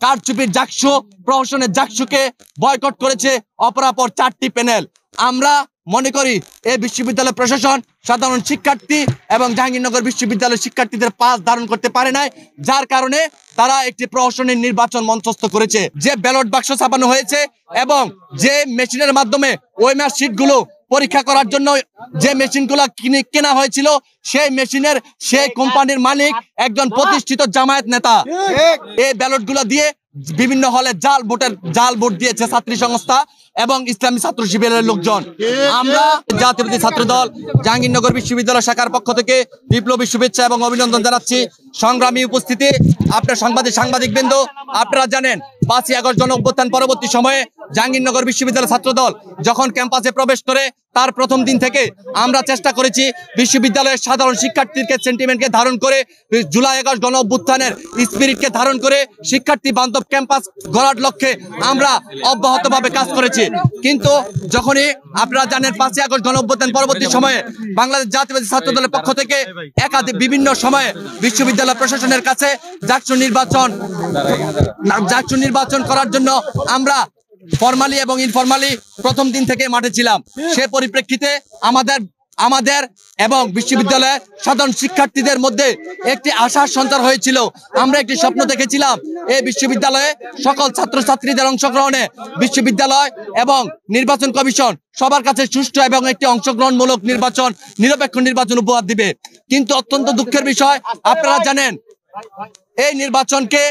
কারচুপির জাকসু প্রহসনের জাকসুকে বয়কট করেছে অপরাপর 4টি প্যানেল। আমরা মনে করি এই বিশ্ববিদ্যালয় প্রশাসন সাধারণ শিক্ষার্থী এবং জাহাঙ্গীরনগর বিশ্ববিদ্যালয়ের শিক্ষার্থীদের পাস ধারণ করতে পারে নাই, যার কারণে তারা একটি প্রহসনের নির্বাচন মঞ্চস্থ করেছে। যে ব্যালট বাক্স ছাপানো হয়েছে এবং যে মেশিনের মাধ্যমে ওএমআর শিটগুলো পরীক্ষা করার জন্য যে মেশিনগুলো কেনা হয়েছিল, সেই মেশিনের সেই কোম্পানির মালিক একজন প্রতিষ্ঠিত জামায়াত নেতা। এই ব্যালটগুলো দিয়ে বিভিন্ন হলে জাল ভোট দিয়েছে ছাত্রী সংস্থা এবং ইসলামী ছাত্র শিবিরের লোকজন। আমরা জাতীয়তাবাদী ছাত্র দল জাহাঙ্গীরনগর বিশ্ববিদ্যালয় শাখার পক্ষ থেকে বিপ্লবী শুভেচ্ছা এবং অভিনন্দন জানাচ্ছি। সংগ্রামী উপস্থিতি, আপনার সাংবাদিকবৃন্দ, আপনারা জানেন 5ই আগস্ট গণ অভ্যুত্থান পরবর্তী সময়ে জাহাঙ্গীরনগর বিশ্ববিদ্যালয় ছাত্র দল যখন ক্যাম্পাসে প্রবেশ করে তার প্রথম দিন থেকে আমরা চেষ্টা করেছি বিশ্ববিদ্যালয়ের সাধারণ শিক্ষার্থীকে সেন্টিমেন্টকে ধারণ করে, জুলাই আগস্ট গণ অভ্যুত্থানের স্পিরিটকে ধারণ করে শিক্ষার্থী বান্ধব ক্যাম্পাস গড়ার লক্ষ্যে আমরা অব্যাহতভাবে কাজ করেছি। কিন্তু যখনই আপনারা জানেন 5ই আগস্ট গণ অভ্যুত্থান পরবর্তী সময়ে বাংলাদেশ জাতীয়তাবাদী ছাত্র দলের পক্ষ থেকে একাধিক বিভিন্ন সময়ে বিশ্ববিদ্যালয় প্রশাসনের কাছে জাকসু নির্বাচন করার জন্য আমরা ফরমালি এবং ইনফরমালি প্রথম দিন থেকে মাঠে ছিলাম। সে পরিপ্রেক্ষিতে আমাদের এবং বিশ্ববিদ্যালয়ের সাধারণ শিক্ষার্থীদের মধ্যে একটি আশার সঞ্চার হয়েছিল। আমরা একটি স্বপ্ন দেখেছিলাম এই বিশ্ববিদ্যালয়ে সকল ছাত্রছাত্রীদের অংশগ্রহণে বিশ্ববিদ্যালয় এবং নির্বাচন কমিশন সবার কাছে সুষ্ঠু এবং একটি অংশগ্রহণমূলক নির্বাচন, নিরপেক্ষ নির্বাচন উপহার দিবে। কিন্তু অত্যন্ত দুঃখের বিষয়, আপনারা জানেন এই নির্বাচনকে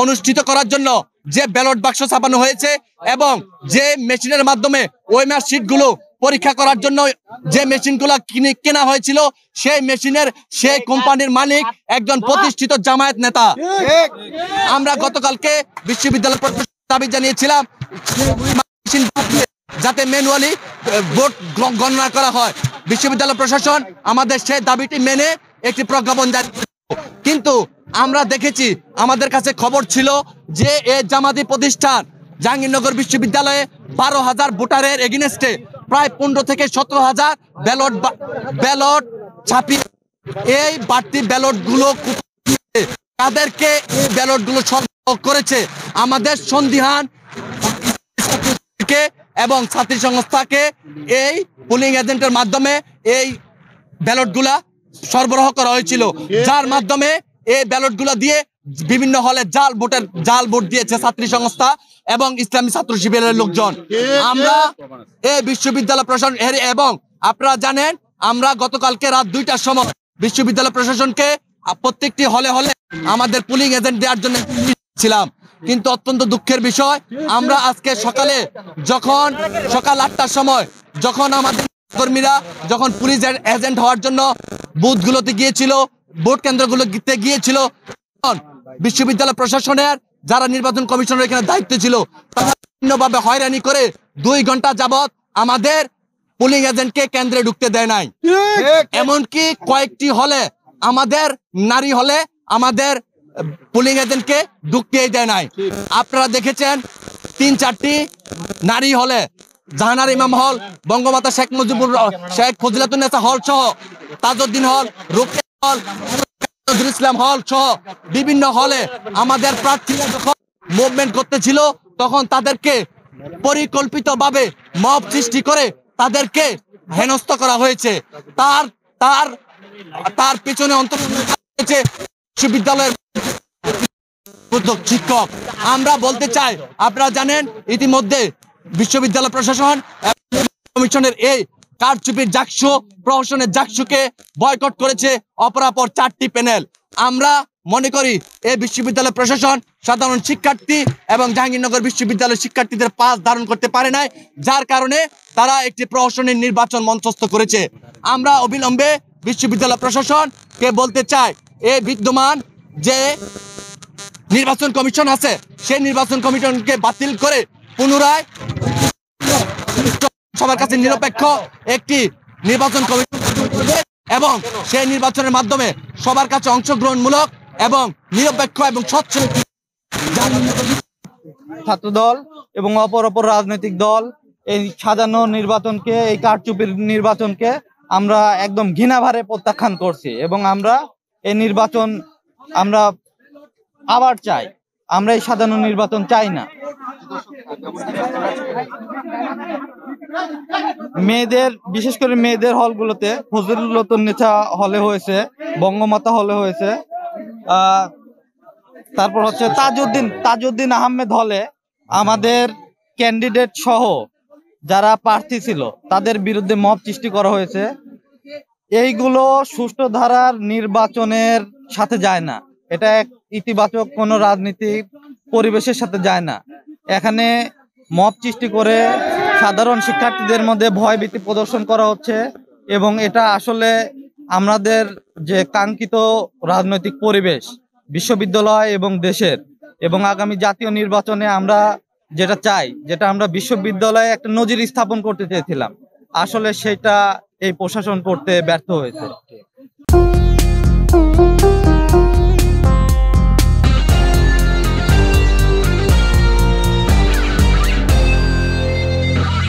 অনুষ্ঠিত করার জন্য যে ব্যালট বাক্স ছাপানো হয়েছে এবং যে মেশিনের মাধ্যমে ওএমআর শিটগুলো পরীক্ষা করার জন্য যে মেশিনগুলো কেনা হয়েছিল, সেই মেশিনের সেই কোম্পানির মালিক একজন প্রতিষ্ঠিত জামায়াত নেতা। আমরা গতকালকে বিশ্ববিদ্যালয় দাবি জানিয়েছিলাম যাতে ম্যানুয়ালি ভোট গণনা করা হয়। বিশ্ববিদ্যালয় প্রশাসন আমাদের সেই দাবিটি মেনে একটি প্রজ্ঞাপন জারি, কিন্তু আমরা দেখেছি, আমাদের কাছে খবর ছিল যে এই জামাতি প্রতিষ্ঠান জাহাঙ্গীরনগর বিশ্ববিদ্যালয়ে 12,000 ভোটারের এগেইনস্টে প্রায় 15 থেকে 17,000 ব্যালট ছাপিয়ে এই বাড়তি ব্যালটগুলো তাদেরকে এই ব্যালটগুলো সরবরাহ করেছে। আমাদের সন্দিহান এবং ছাত্রী সংস্থাকে এই পোলিং এজেন্টের মাধ্যমে এই ব্যালটগুলা সরবরাহ করা হয়েছিল, যার মাধ্যমে এই ব্যালটগুলো দিয়ে বিভিন্ন হলে জাল ভোট দিয়েছে ছাত্রী সংস্থা এবং ইসলামী ছাত্র শিবিরের লোকজন। আমরা এই বিশ্ববিদ্যালয় প্রশাসন এবং আপনারা জানেন আমরা গতকালকে রাত 2টার সময় বিশ্ববিদ্যালয় প্রশাসনকে প্রত্যেকটি হলে আমাদের পুলিং এজেন্ট দেওয়ার জন্য ছিলাম। কিন্তু অত্যন্ত দুঃখের বিষয়, আমরা আজকে সকাল 8টার সময় যখন আমাদের কর্মীরা যখন পুলিশ এজেন্ট হওয়ার জন্য বুথগুলোতে গিয়েছিল, ভোট কেন্দ্রগুলোতে গিয়েছিল, বিশ্ববিদ্যালয় প্রশাসনের যারা নির্বাচন কমিশনের এখানে দায়িত্ব ছিল তারা বিভিন্নভাবে হয়রানি করে 2 ঘন্টা যাবত আমাদের পুলিং এজেন্টকে কেন্দ্রে ঢুকতে দেয় নাই। এমনকি কয়েকটি হলে আমাদের নারী হলে আমাদের পুলিং এজেন্টকে ঢুকতেই দেয় নাই। আপনারা দেখেছেন 3-4টি নারী হলে, জাহানার ইমাম হল, বঙ্গমাতা শেখ ফজিলাতুন্নেসা হল সহ, তাজউদ্দিন হল, রোকেয়া হল, ইসলাম হল সহ বিভিন্ন হলে আমাদের প্রার্থীরা যখন মুভমেন্ট করতেছিল তখন তাদেরকে পরিকল্পিতভাবে মব সৃষ্টি করে তাদেরকে হেনস্থা করা হয়েছে। তার পিছনে অন্তর্ভুক্ত বিশ্ববিদ্যালয়ের শিক্ষক। আমরা বলতে চাই, আপনারা জানেন ইতিমধ্যে বিশ্ববিদ্যালয় প্রশাসন কমিশনের এই কারচুপির জাকসু প্রহসনের জাকসুকে বয়কট করেছে অপরাপর 4টি প্যানেল। আমরা মনে করি এই বিশ্ববিদ্যালয় প্রশাসন সাধারণ শিক্ষার্থী এবং জাহাঙ্গীরনগর বিশ্ববিদ্যালয়ের শিক্ষার্থীদের পাস ধারণ করতে পারে নাই, যার কারণে তারা একটি প্রহসনের নির্বাচন মঞ্চস্থ করেছে। আমরা অবিলম্বে বিশ্ববিদ্যালয় প্রশাসনকে বলতে চাই, এই বিদ্যমান যে নির্বাচন কমিশন আছে সেই নির্বাচন কমিশনকে বাতিল করে পুনরায় সবার কাছে নিরপেক্ষ একটি নির্বাচন কমিশন এবং সেই নির্বাচনের মাধ্যমে সবার কাছে অংশগ্রহণমূলক এবং নিরপেক্ষ এবং স্বচ্ছ ছাত্র দল এবং অপর রাজনৈতিক দল এই সাজানো নির্বাচনকে, এই কারচুপির নির্বাচনকে আমরা একদম ঘৃণাভারে প্রত্যাখ্যান করছি এবং আমরা এই নির্বাচন আমরা আবার চাই। আমরা এই সাধারণ নির্বাচন চাই না। মেয়েদের, বিশেষ করে মেয়েদের হলগুলোতে ফজলুন্নেছা হলে হয়েছে, বঙ্গমাতা হলে হয়েছে, তারপর হচ্ছে তাজউদ্দিন আহমেদ হলে আমাদের ক্যান্ডিডেট সহ যারা প্রার্থী ছিল তাদের বিরুদ্ধে মব সৃষ্টি করা হয়েছে। এইগুলো সুষ্ঠু ধারার নির্বাচনের সাথে যায় না, এটা এক ইতিবাচক কোনো রাজনীতিক পরিবেশের সাথে যায় না। এখানে মব সৃষ্টি করে সাধারণ শিক্ষার্থীদের মধ্যে ভয়ভীতি প্রদর্শন করা হচ্ছে এবং এটা আসলে আমাদের যে কাঙ্ক্ষিত রাজনৈতিক পরিবেশ বিশ্ববিদ্যালয় এবং দেশের এবং আগামী জাতীয় নির্বাচনে আমরা যেটা চাই, যেটা আমরা বিশ্ববিদ্যালয়ে একটা নজির স্থাপন করতে চেয়েছিলাম, আসলে সেটা এই প্রশাসন করতে ব্যর্থ হয়েছে।